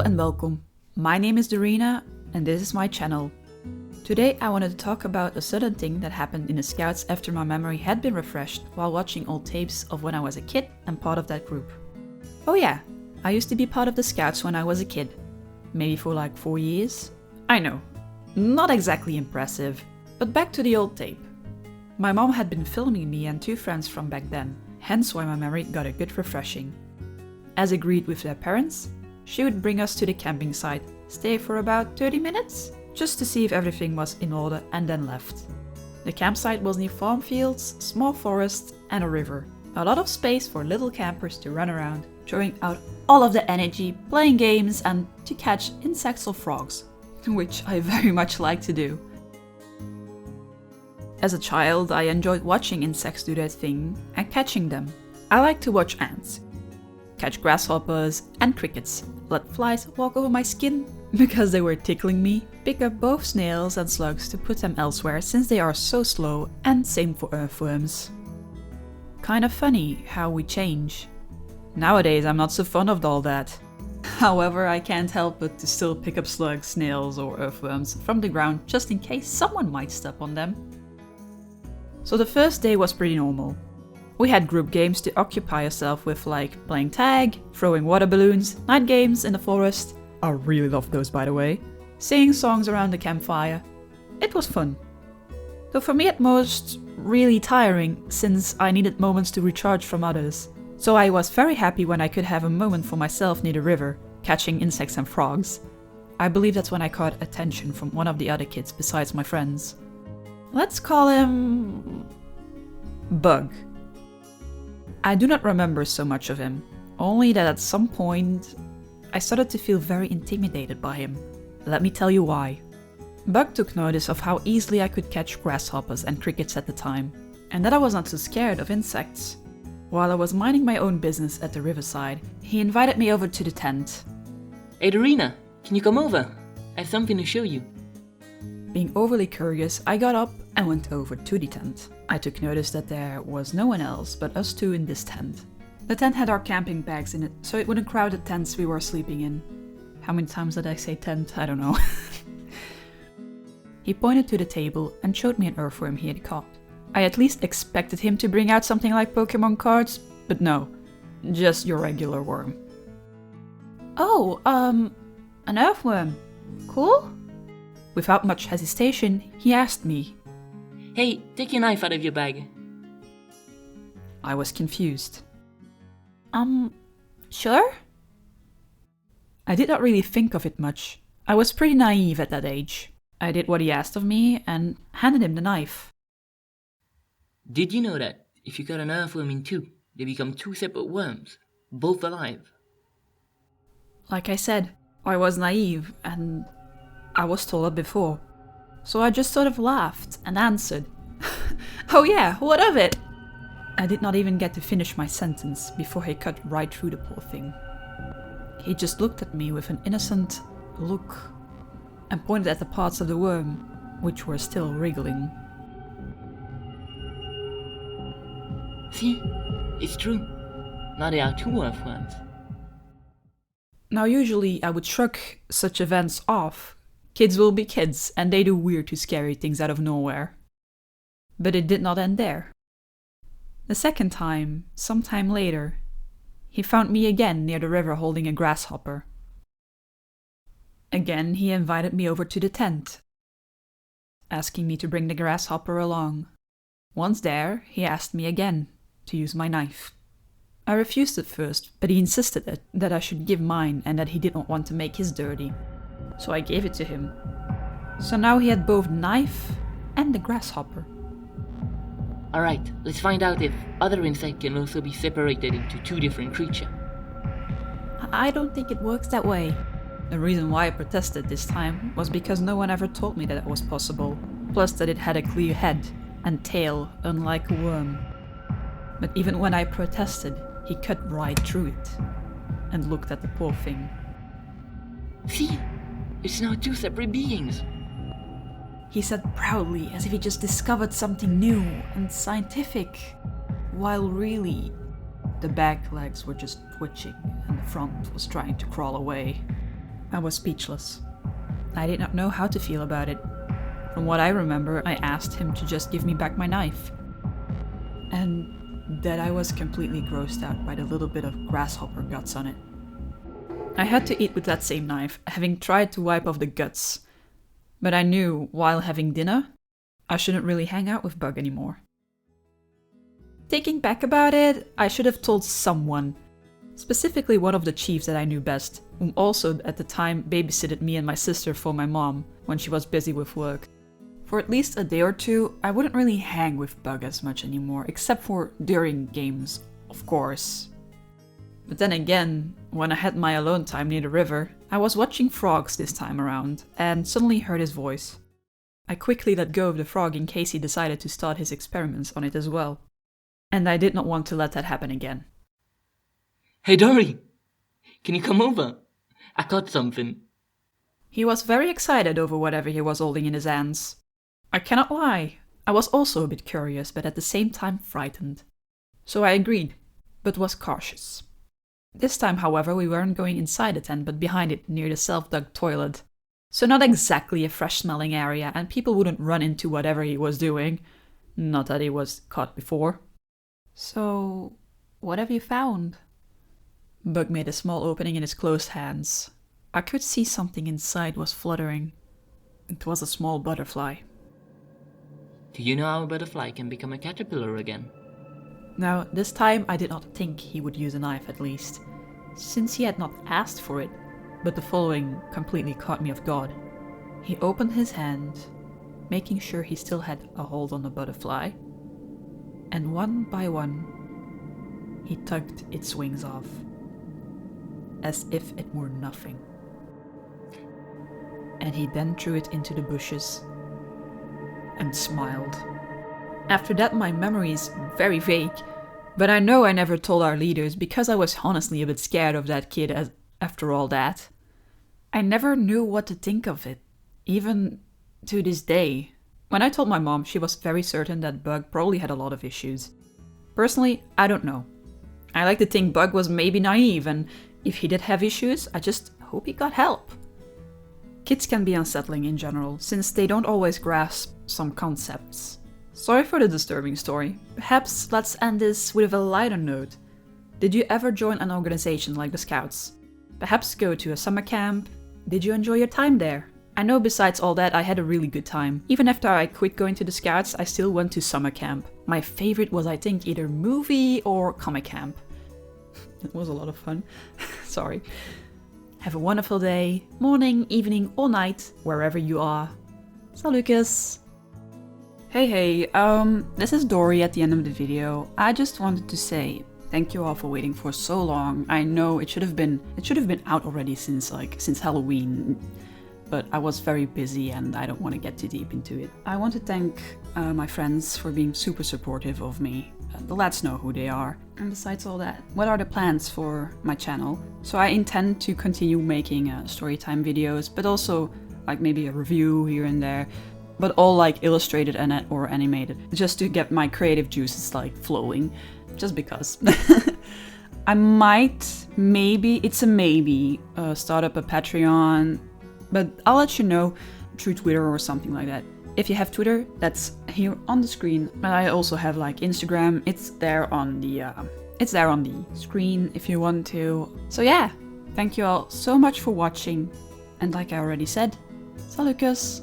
and welcome. My name is DorinaH and this is my channel. Today I wanted to talk about a sudden thing that happened in the Scouts after my memory had been refreshed while watching old tapes of when I was a kid and part of that group. Oh yeah, I used to be part of the Scouts when I was a kid. Maybe for like 4 years? I know, not exactly impressive. But back to the old tape. My mom had been filming me and 2 friends from back then, hence why my memory got a good refreshing. As agreed with their parents, she would bring us to the camping site, stay for about 30 minutes, just to see if everything was in order and then left. The campsite was near farm fields, small forests and a river. A lot of space for little campers to run around, throwing out all of the energy, playing games and to catch insects or frogs, which I very much like to do. As a child, I enjoyed watching insects do their thing and catching them. I like to watch ants, catch grasshoppers and crickets, let flies walk over my skin because they were tickling me, pick up both snails and slugs to put them elsewhere since they are so slow, and same for earthworms. Kind of funny how we change. Nowadays I'm not so fond of all that. However, I can't help but to still pick up slugs, snails or earthworms from the ground just in case someone might step on them. So the first day was pretty normal. We had group games to occupy ourselves with, like playing tag, throwing water balloons, night games in the forest. I really loved those, by the way. Singing songs around the campfire. It was fun. Though for me at most, really tiring, since I needed moments to recharge from others. So I was very happy when I could have a moment for myself near the river, catching insects and frogs. I believe that's when I caught attention from one of the other kids besides my friends. Let's call him Bug. I do not remember so much of him, only that at some point I started to feel very intimidated by him. Let me tell you why. Bug took notice of how easily I could catch grasshoppers and crickets at the time, and that I was not so scared of insects. While I was minding my own business at the riverside, he invited me over to the tent. Hey DorinaH, can you come over? I have something to show you. Being overly curious, I got up and went over to the tent. I took notice that there was no one else but us 2 in this tent. The tent had our camping bags in it, so it wouldn't crowd the tents we were sleeping in. How many times did I say tent? I don't know. He pointed to the table and showed me an earthworm he had caught. I at least expected him to bring out something like Pokemon cards, but no, just your regular worm. Oh, an earthworm. Cool? Without much hesitation, he asked me. Hey, take your knife out of your bag. I was confused. Sure? I did not really think of it much. I was pretty naive at that age. I did what he asked of me and handed him the knife. Did you know that if you cut an earthworm in 2, they become 2 separate worms, both alive? Like I said, I was naive and I was told it before. So I just sort of laughed and answered, "Oh yeah, what of it?" I did not even get to finish my sentence before he cut right through the poor thing. He just looked at me with an innocent look and pointed at the parts of the worm, which were still wriggling. See? It's true. Now there are 2 earthworms. Now usually I would shrug such events off. Kids will be kids and they do weird to scary things out of nowhere. But it did not end there. The second time, sometime later, he found me again near the river holding a grasshopper. Again he invited me over to the tent, asking me to bring the grasshopper along. Once there, he asked me again to use my knife. I refused at first, but he insisted that I should give mine and that he did not want to make his dirty. So I gave it to him. So now he had both knife and the grasshopper. Alright, let's find out if other insects can also be separated into 2 different creatures. I don't think it works that way. The reason why I protested this time was because no one ever told me that it was possible. Plus that it had a clear head and tail, unlike a worm. But even when I protested, he cut right through it and looked at the poor thing. See? It's now 2 separate beings. He said proudly, as if he just discovered something new and scientific, while really, the back legs were just twitching and the front was trying to crawl away. I was speechless. I did not know how to feel about it. From what I remember, I asked him to just give me back my knife. And that I was completely grossed out by the little bit of grasshopper guts on it. I had to eat with that same knife, having tried to wipe off the guts. But I knew, while having dinner, I shouldn't really hang out with Bug anymore. Thinking back about it, I should have told someone. Specifically one of the chiefs that I knew best, whom also at the time babysitted me and my sister for my mom when she was busy with work. For at least a day or two, I wouldn't really hang with Bug as much anymore, except for during games, of course. But then again, when I had my alone time near the river, I was watching frogs this time around, and suddenly heard his voice. I quickly let go of the frog in case he decided to start his experiments on it as well. And I did not want to let that happen again. Hey Dory! Can you come over? I caught something. He was very excited over whatever he was holding in his hands. I cannot lie, I was also a bit curious, but at the same time frightened. So I agreed, but was cautious. This time, however, we weren't going inside the tent, but behind it, near the self-dug toilet. So not exactly a fresh-smelling area, and people wouldn't run into whatever he was doing. Not that he was caught before. So, what have you found? Bug made a small opening in his closed hands. I could see something inside was fluttering. It was a small butterfly. Do you know how a butterfly can become a caterpillar again? Now, this time I did not think he would use a knife at least, since he had not asked for it, but the following completely caught me off guard. He opened his hand, making sure he still had a hold on the butterfly, and one by one, he tugged its wings off, as if it were nothing. And he then threw it into the bushes, and smiled. After that, my memory is very vague, but I know I never told our leaders because I was honestly a bit scared of that kid after all that. I never knew what to think of it, even to this day. When I told my mom, she was very certain that Bug probably had a lot of issues. Personally, I don't know. I like to think Bug was maybe naive, and if he did have issues, I just hope he got help. Kids can be unsettling in general, since they don't always grasp some concepts. Sorry for the disturbing story. Perhaps let's end this with a lighter note. Did you ever join an organization like the Scouts? Perhaps go to a summer camp? Did you enjoy your time there? I know besides all that I had a really good time. Even after I quit going to the Scouts, I still went to summer camp. My favorite was I think either movie or comic camp. It was a lot of fun. Sorry. Have a wonderful day, morning, evening or night, wherever you are. Salukus! Hey, this is Dory at the end of the video. I just wanted to say thank you all for waiting for so long. I know it should have been out already since Halloween, but I was very busy and I don't want to get too deep into it. I want to thank my friends for being super supportive of me. The lads know who they are. And besides all that, what are the plans for my channel? So I intend to continue making storytime videos, but also like maybe a review here and there. But all like illustrated and or animated, just to get my creative juices like flowing, just because. I might, maybe, it's a maybe, start up a Patreon, but I'll let you know through Twitter or something like that. If you have Twitter, that's here on the screen. But I also have like Instagram, it's there on the screen if you want to. So yeah, thank you all so much for watching, and like I already said, salukus!